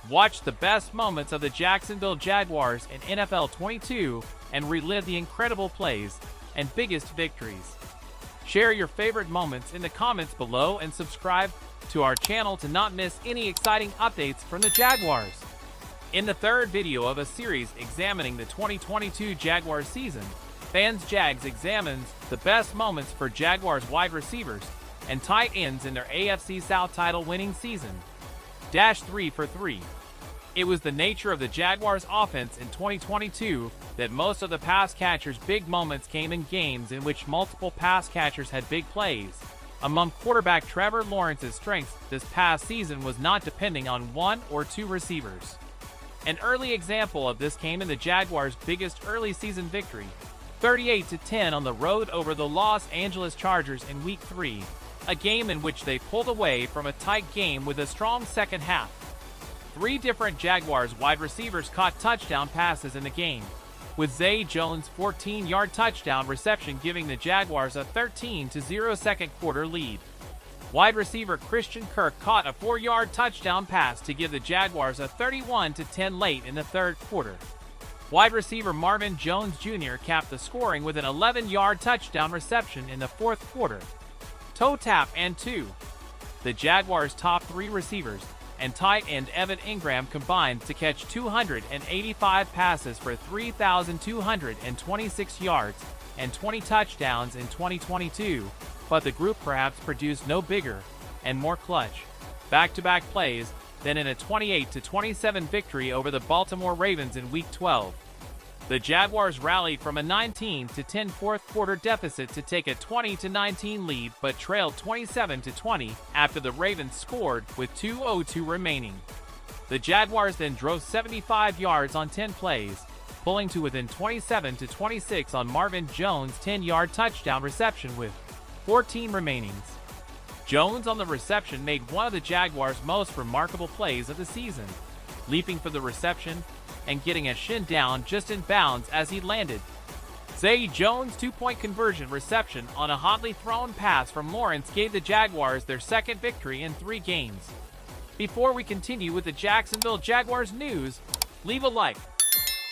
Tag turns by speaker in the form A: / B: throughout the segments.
A: Watch the best moments of the Jacksonville Jaguars in NFL 22 and relive the incredible plays and biggest victories. Share your favorite moments in the comments below and subscribe to our channel to not miss any exciting updates from the Jaguars. In the third video of a series examining the 2022 Jaguars season, Fans Jags examines the best moments for Jaguars wide receivers and tight ends in their AFC South title winning season. 3 for 3. It was the nature of the Jaguars offense in 2022 that most of the pass catchers' big moments came in games in which multiple pass catchers had big plays. Among quarterback Trevor Lawrence's strengths this past season was not depending on one or two receivers. An early example of this came in the Jaguars' biggest early season victory, 38-10 on the road over the Los Angeles Chargers in Week 3, a game in which they pulled away from a tight game with a strong second half. 3 different Jaguars wide receivers caught touchdown passes in the game, with Zay Jones' 14-yard touchdown reception giving the Jaguars a 13-0 second quarter lead. Wide receiver Christian Kirk caught a 4-yard touchdown pass to give the Jaguars a 31-10 late in the third quarter. Wide receiver Marvin Jones Jr. capped the scoring with an 11-yard touchdown reception in the fourth quarter. Toe tap and 2. The Jaguars' top 3 receivers and tight end Evan Ingram combined to catch 285 passes for 3,226 yards and 20 touchdowns in 2022, but the group perhaps produced no bigger and more clutch back-to-back plays than in a 28-27 victory over the Baltimore Ravens in Week 12. The Jaguars rallied from a 19-10 fourth quarter deficit to take a 20-19 lead but trailed 27-20 after the Ravens scored with 2:02 remaining. The Jaguars then drove 75 yards on 10 plays, pulling to within 27-26 on Marvin Jones' 10-yard touchdown reception with 14 remaining. Jones on the reception made one of the Jaguars' most remarkable plays of the season, leaping for the reception and getting a shin down just in bounds as he landed. Zay Jones' 2-point conversion reception on a hotly thrown pass from Lawrence gave the Jaguars their second victory in 3 games. Before we continue with the Jacksonville Jaguars news, leave a like.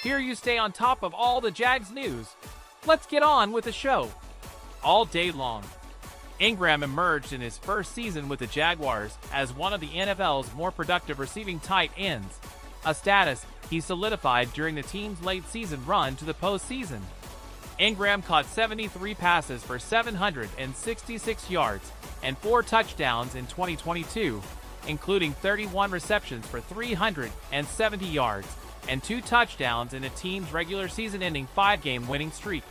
A: Here you stay on top of all the Jags news. Let's get on with the show. All day long, Ingram emerged in his first season with the Jaguars as one of the NFL's more productive receiving tight ends, a status he solidified during the team's late season run to the postseason. Ingram caught 73 passes for 766 yards and 4 touchdowns in 2022, including 31 receptions for 370 yards and 2 touchdowns in the team's regular season-ending 5-game winning streak.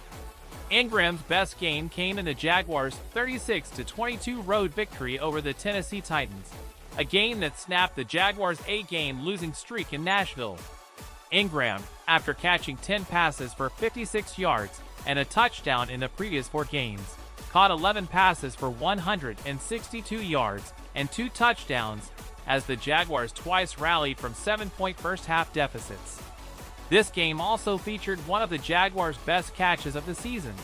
A: Ingram's best game came in the Jaguars' 36-22 road victory over the Tennessee Titans, a game that snapped the Jaguars' 8-game losing streak in Nashville. Ingram, after catching 10 passes for 56 yards and a touchdown in the previous 4 games, caught 11 passes for 162 yards and 2 touchdowns as the Jaguars twice rallied from 7-point first-half deficits. This game also featured one of the Jaguars' best catches of the season,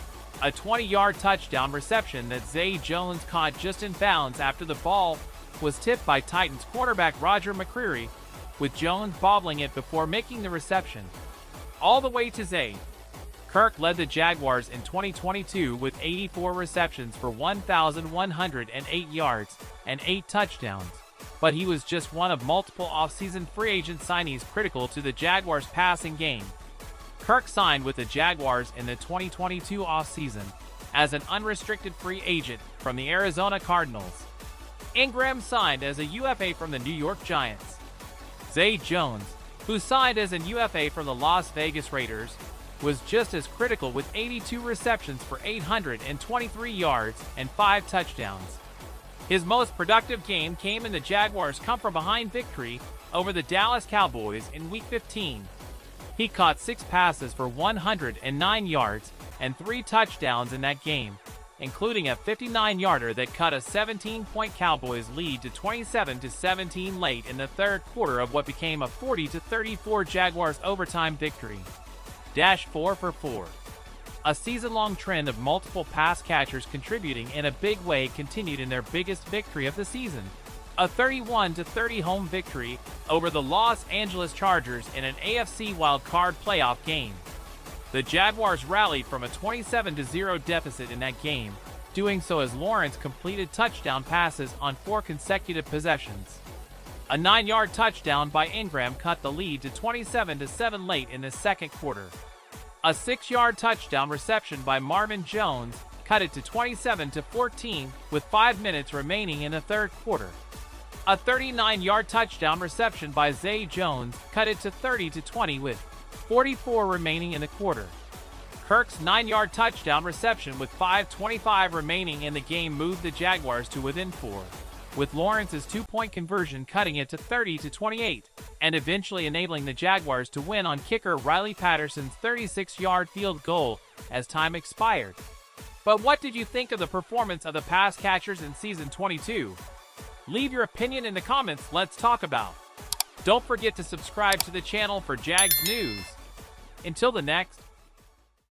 A: a 20-yard touchdown reception that Zay Jones caught just in bounds after the ball was tipped by Titans quarterback Roger McCreary, with Jones bobbling it before making the reception. All the way to Zay. Kirk led the Jaguars in 2022 with 84 receptions for 1,108 yards and 8 touchdowns, but he was just one of multiple offseason free agent signees critical to the Jaguars' passing game. Kirk signed with the Jaguars in the 2022 offseason as an unrestricted free agent from the Arizona Cardinals. Ingram signed as a UFA from the New York Giants. Zay Jones, who signed as an UFA from the Las Vegas Raiders, was just as critical with 82 receptions for 823 yards and 5 touchdowns. His most productive game came in the Jaguars' come-from-behind victory over the Dallas Cowboys in Week 15. He caught 6 passes for 109 yards and 3 touchdowns in that game, including a 59-yarder that cut a 17-point Cowboys lead to 27-17 late in the third quarter of what became a 40-34 Jaguars overtime victory. 4 for 4. A season-long trend of multiple pass catchers contributing in a big way continued in their biggest victory of the season. A 31-30 home victory over the Los Angeles Chargers in an AFC wildcard playoff game. The Jaguars rallied from a 27-0 deficit in that game, doing so as Lawrence completed touchdown passes on 4 consecutive possessions. A 9-yard touchdown by Ingram cut the lead to 27-7 late in the second quarter. A 6-yard touchdown reception by Marvin Jones cut it to 27-14 with 5 minutes remaining in the third quarter. A 39-yard touchdown reception by Zay Jones cut it to 30-20 with 44 remaining in the quarter. Kirk's 9-yard touchdown reception with 5:25 remaining in the game moved the Jaguars to within 4, with Lawrence's 2-point conversion cutting it to 30-28, and eventually enabling the Jaguars to win on kicker Riley Patterson's 36-yard field goal as time expired. But what did you think of the performance of the pass catchers in Season 22? Leave your opinion in the comments, let's talk about. Don't forget to subscribe to the channel for Jags news. Until the next